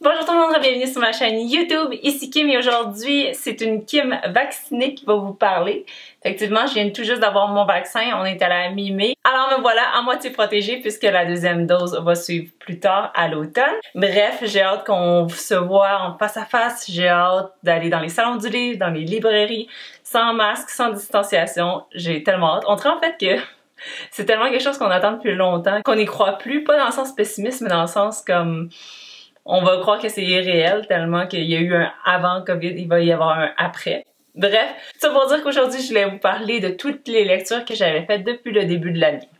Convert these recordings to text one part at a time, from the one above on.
Bonjour tout le monde, bienvenue sur ma chaîne YouTube, ici Kim et aujourd'hui c'est une Kim vaccinée qui va vous parler. Effectivement, je viens tout juste d'avoir mon vaccin, on est à la mi-mai. Alors me voilà à moitié protégée puisque la deuxième dose va suivre plus tard à l'automne. Bref, j'ai hâte qu'on se voit en face à face, j'ai hâte d'aller dans les salons du livre, dans les librairies, sans masque, sans distanciation, j'ai tellement hâte. On dirait en fait que c'est tellement quelque chose qu'on attend depuis longtemps, qu'on n'y croit plus, pas dans le sens pessimiste, mais dans le sens comme... On va croire que c'est irréel tellement qu'il y a eu un avant COVID, il va y avoir un après. Bref, ça pour dire qu'aujourd'hui, je voulais vous parler de toutes les lectures que j'avais faites depuis le début de l'année.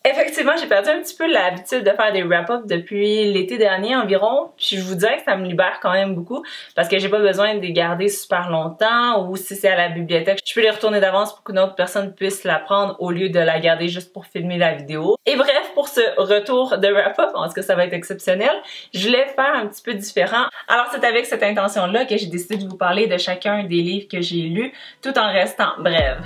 Effectivement, j'ai perdu un petit peu l'habitude de faire des wrap-ups depuis l'été dernier environ, puis je vous dirais que ça me libère quand même beaucoup parce que j'ai pas besoin de les garder super longtemps ou si c'est à la bibliothèque, je peux les retourner d'avance pour qu'une autre personne puisse la prendre au lieu de la garder juste pour filmer la vidéo. Et bref, pour ce retour de wrap-up, en tout cas ça va être exceptionnel, je voulais faire un petit peu différent. Alors c'est avec cette intention-là que j'ai décidé de vous parler de chacun des livres que j'ai lus tout en restant brève.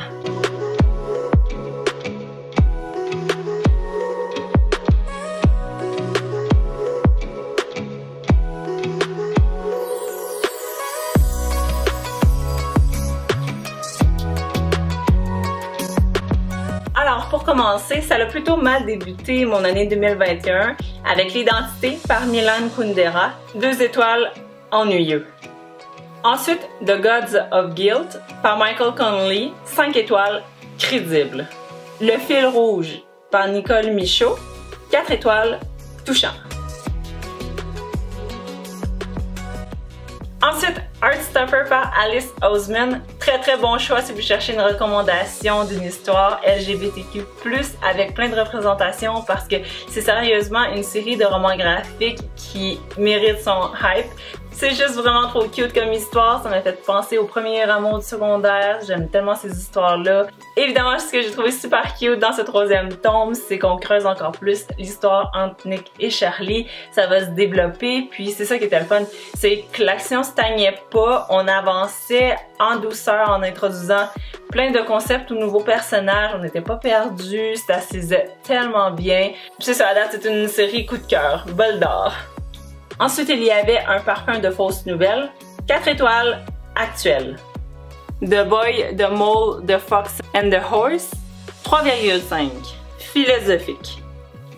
Alors pour commencer, ça a plutôt mal débuté mon année 2021 avec L'Identité par Milan Kundera, 2 étoiles, ennuyeux. Ensuite, The Gods of Guilt par Michael Connelly, 5 étoiles, crédible. Le fil rouge par Nicole Michaud, 4 étoiles, touchant. Ensuite, Heartstopper par Alice Oseman. Très bon choix si vous cherchez une recommandation d'une histoire LGBTQ+, avec plein de représentations parce que c'est sérieusement une série de romans graphiques qui mérite son hype. C'est juste vraiment trop cute comme histoire, ça m'a fait penser au premier amour du secondaire, j'aime tellement ces histoires-là. Évidemment, ce que j'ai trouvé super cute dans ce 3e tome, c'est qu'on creuse encore plus l'histoire entre Nick et Charlie, ça va se développer, puis c'est ça qui était le fun, c'est que l'action stagnait pas, on avançait en douceur en introduisant plein de concepts ou nouveaux personnages, on n'était pas perdus, ça s'aisait tellement bien. Puis c'est ça, à date, c'est une série coup de cœur, bol d'or. Ensuite, il y avait Un parfum de fausses nouvelles, 4 étoiles, actuel. The Boy, The Mole, The Fox and the Horse, 3,5, philosophique.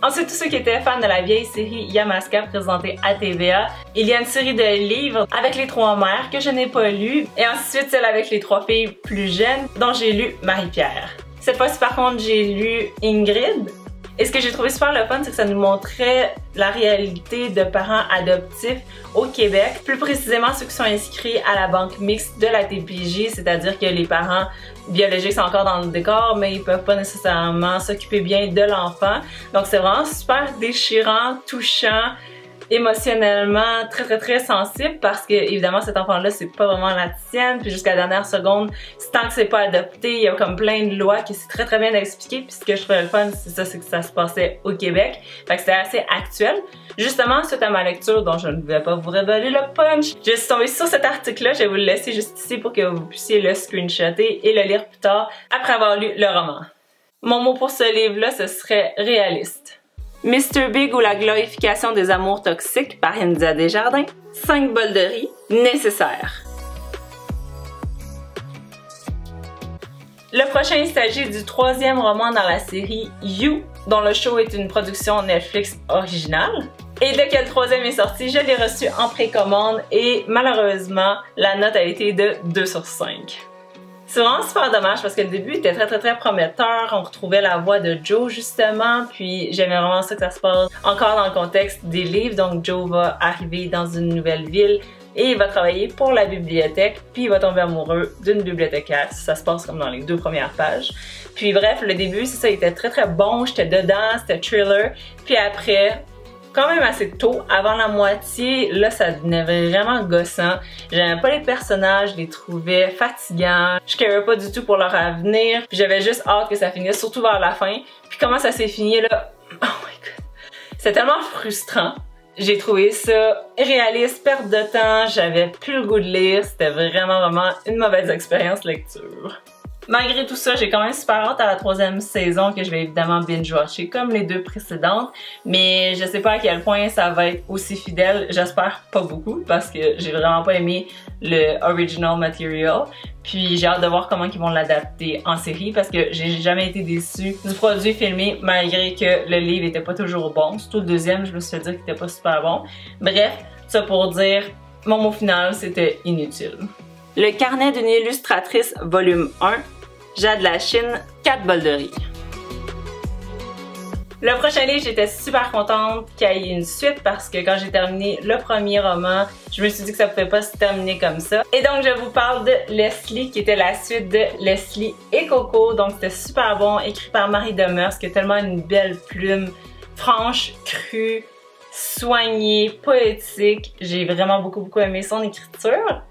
Ensuite, tous ceux qui étaient fans de la vieille série Yamaska présentée à TVA, il y a une série de livres avec les 3 mères que je n'ai pas lues, et ensuite celle avec les 3 filles plus jeunes dont j'ai lu Marie-Pierre. Cette fois-ci, par contre, j'ai lu Ingrid. Et ce que j'ai trouvé super le fun, c'est que ça nous montrait la réalité de parents adoptifs au Québec, plus précisément ceux qui sont inscrits à la banque mixte de la TPJ, c'est-à-dire que les parents biologiques sont encore dans le décor, mais ils peuvent pas nécessairement s'occuper bien de l'enfant. Donc c'est vraiment super déchirant, touchant, émotionnellement très sensible parce que évidemment cet enfant-là c'est pas vraiment la tienne, puis jusqu'à la dernière seconde, tant que c'est pas adopté, il y a comme plein de lois qui c'est très bien expliqué, puis ce que je trouvais le fun c'est ça, c'est que ça se passait au Québec, fait que c'était assez actuel. Justement, suite à ma lecture dont je ne vais pas vous révéler le punch, je suis tombée sur cet article-là, je vais vous le laisser juste ici pour que vous puissiez le screenshotter et le lire plus tard après avoir lu le roman. Mon mot pour ce livre-là, ce serait réaliste. Mr. Big ou la glorification des amours toxiques par India Desjardins, 5 bols de riz, nécessaire. Le prochain, il s'agit du 3e roman dans la série You, dont le show est une production Netflix originale. Et dès que le 3e est sorti, je l'ai reçu en précommande et malheureusement, la note a été de 2 sur 5. C'est vraiment super dommage parce que le début était très prometteur, on retrouvait la voix de Joe justement, puis j'aimais vraiment ça que ça se passe encore dans le contexte des livres, donc Joe va arriver dans une nouvelle ville et il va travailler pour la bibliothèque, puis il va tomber amoureux d'une bibliothécaire, ça se passe comme dans les 2 premières pages. Puis bref, le début c'est ça, il était très bon, j'étais dedans, c'était thriller, puis après... Quand même assez tôt, avant la moitié, là ça devenait vraiment gossant. J'aimais pas les personnages, je les trouvais fatigants. Je carais pas du tout pour leur avenir. Puis j'avais juste hâte que ça finisse, surtout vers la fin. Puis comment ça s'est fini là? Oh my god! C'était tellement frustrant. J'ai trouvé ça irréaliste, perte de temps, j'avais plus le goût de lire. C'était vraiment une mauvaise expérience lecture. Malgré tout ça, j'ai quand même super hâte à la 3e saison que je vais évidemment binge-watcher comme les 2 précédentes, mais je sais pas à quel point ça va être aussi fidèle, j'espère pas beaucoup parce que j'ai vraiment pas aimé le original material, puis j'ai hâte de voir comment ils vont l'adapter en série parce que j'ai jamais été déçue du produit filmé malgré que le livre était pas toujours bon, surtout le 2e, je me suis fait dire qu'il était pas super bon. Bref, ça pour dire, mon mot final c'était inutile. Le carnet d'une illustratrice volume 1, Jade Lachine, 4 bols de riz. Le prochain livre, j'étais super contente qu'il y ait une suite parce que quand j'ai terminé le premier roman, je me suis dit que ça pouvait pas se terminer comme ça. Et donc, je vous parle de Leslie, qui était la suite de Leslie et Coco. Donc, c'était super bon, écrit par Marie Demers, qui a tellement une belle plume, franche, crue, soignée, poétique. J'ai vraiment beaucoup aimé son écriture.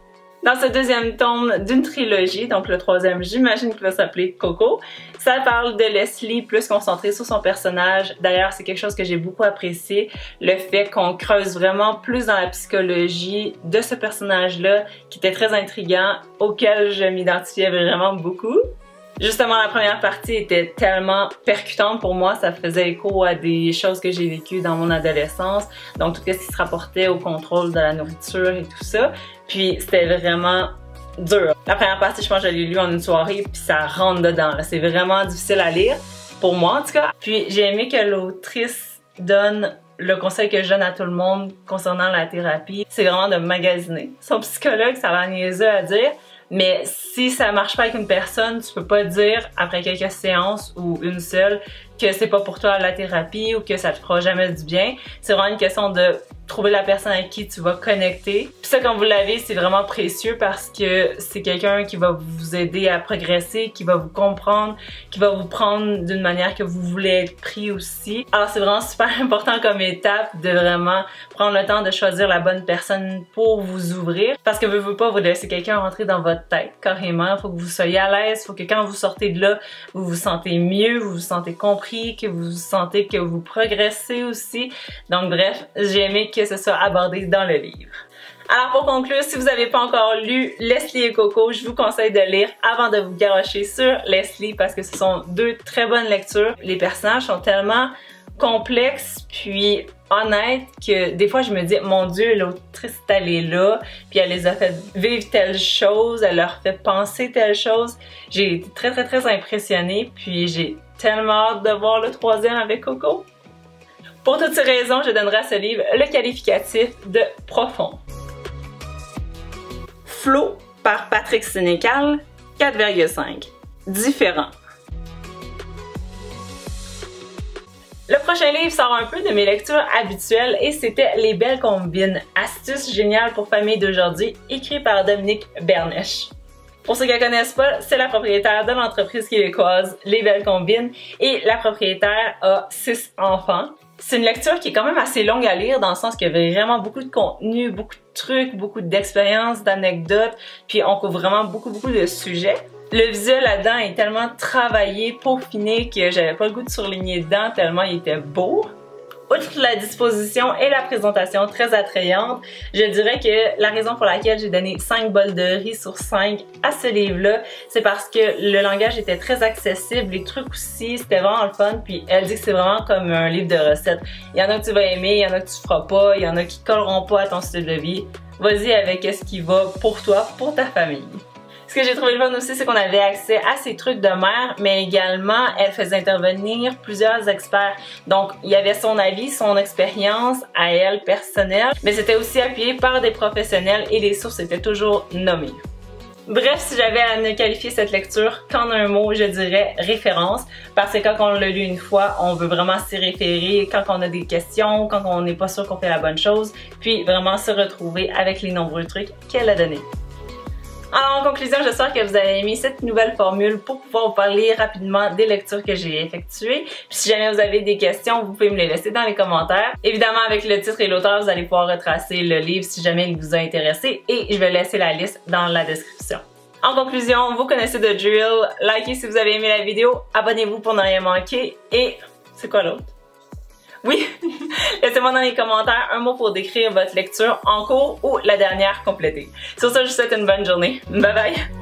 Dans ce 2e tome d'une trilogie, donc le 3e, j'imagine qu'il va s'appeler Coco, ça parle de Leslie plus concentré sur son personnage. D'ailleurs, c'est quelque chose que j'ai beaucoup apprécié, le fait qu'on creuse vraiment plus dans la psychologie de ce personnage-là, qui était très intriguant, auquel je m'identifiais vraiment beaucoup. Justement, la première partie était tellement percutante pour moi, ça faisait écho à des choses que j'ai vécues dans mon adolescence, donc tout ce qui se rapportait au contrôle de la nourriture et tout ça. Puis c'était vraiment dur. La première partie, je pense que je l'ai lu en une soirée, puis ça rentre dedans. C'est vraiment difficile à lire, pour moi en tout cas. Puis j'ai aimé que l'autrice donne le conseil que je donne à tout le monde concernant la thérapie, c'est vraiment de magasiner. Son psychologue, ça va niaiser à dire, mais si ça marche pas avec une personne, tu peux pas dire après quelques séances ou une seule que c'est pas pour toi la thérapie ou que ça te fera jamais du bien. C'est vraiment une question de trouver la personne avec qui tu vas connecter. Puis ça, quand vous l'avez, c'est vraiment précieux parce que c'est quelqu'un qui va vous aider à progresser, qui va vous comprendre, qui va vous prendre d'une manière que vous voulez être pris aussi. Alors c'est vraiment super important comme étape de vraiment prendre le temps de choisir la bonne personne pour vous ouvrir. Parce que vous pas vous laisser quelqu'un rentrer dans votre tête carrément. Il faut que vous soyez à l'aise, il faut que quand vous sortez de là, vous vous sentez mieux, vous vous sentez compris, que vous sentez que vous progressez aussi. Donc bref, j'ai aimé que ce soit abordé dans le livre. Alors pour conclure, si vous n'avez pas encore lu Leslie et Coco, je vous conseille de lire avant de vous garrocher sur Leslie parce que ce sont 2 très bonnes lectures. Les personnages sont tellement complexes puis honnêtes que des fois je me dis mon Dieu, l'autrice est allée là puis elle les a fait vivre telle chose, elle leur fait penser telle chose. J'ai été très impressionnée puis j'ai tellement hâte de voir le 3e avec Coco. Pour toutes ces raisons, je donnerai à ce livre le qualificatif de profond. Flow par Patrick Sénécal, 4,5. Différent. Le prochain livre sort un peu de mes lectures habituelles et c'était Les Belles Combines, astuces géniales pour famille d'aujourd'hui, écrit par Dominique Bernèche. Pour ceux qui ne connaissent pas, c'est la propriétaire de l'entreprise québécoise Les Belles Combines et la propriétaire a 6 enfants. C'est une lecture qui est quand même assez longue à lire dans le sens qu'il y avait vraiment beaucoup de contenu, beaucoup de trucs, beaucoup d'expériences, d'anecdotes, puis on couvre vraiment beaucoup de sujets. Le visuel là-dedans est tellement travaillé, peaufiné que j'avais pas le goût de surligner dedans tellement il était beau. Outre la disposition et la présentation très attrayante, je dirais que la raison pour laquelle j'ai donné 5 bols de riz sur 5 à ce livre-là, c'est parce que le langage était très accessible, les trucs aussi, c'était vraiment le fun, puis elle dit que c'est vraiment comme un livre de recettes. Il y en a que tu vas aimer, il y en a que tu feras pas, il y en a qui colleront pas à ton style de vie. Vas-y avec ce qui va pour toi, pour ta famille. Ce que j'ai trouvé le fun aussi, c'est qu'on avait accès à ces trucs de mère, mais également, elle faisait intervenir plusieurs experts. Donc, il y avait son avis, son expérience à elle personnelle, mais c'était aussi appuyé par des professionnels et les sources étaient toujours nommées. Bref, si j'avais à ne qualifier cette lecture qu'en un mot, je dirais référence, parce que quand on l'a lu une fois, on veut vraiment s'y référer quand on a des questions, quand on n'est pas sûr qu'on fait la bonne chose, puis vraiment se retrouver avec les nombreux trucs qu'elle a donnés. Alors, en conclusion, j'espère que vous avez aimé cette nouvelle formule pour pouvoir vous parler rapidement des lectures que j'ai effectuées. Puis si jamais vous avez des questions, vous pouvez me les laisser dans les commentaires. Évidemment, avec le titre et l'auteur, vous allez pouvoir retracer le livre si jamais il vous a intéressé et je vais laisser la liste dans la description. En conclusion, vous connaissez The Drill. Likez si vous avez aimé la vidéo, abonnez-vous pour ne rien manquer et... c'est quoi l'autre? Oui, laissez-moi dans les commentaires un mot pour décrire votre lecture en cours ou la dernière complétée. Sur ça, je vous souhaite une bonne journée. Bye bye!